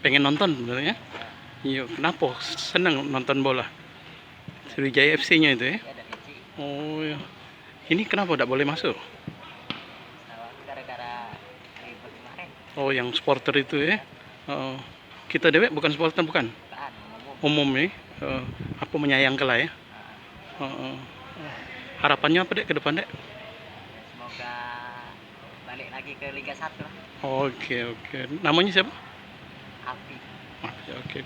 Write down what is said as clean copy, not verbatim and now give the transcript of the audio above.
pengen nonton sebenarnya. Iya, kenapa senang nonton bola? Sriwijaya FC-nya itu ya? Ya ada kunci. Oh ya. Ini kenapa tidak boleh masuk? Gara-gara ribut kemarin. Oh, yang supporter itu ya? Oh, kita dewek bukan supporter bukan? Bukan, Umum ya? Apa menyayangkan lah ya? Oh. Harapannya apa dek ke depan dek? Semoga balik lagi ke Liga 1 lah. Oke. Namanya siapa? Api. Oke.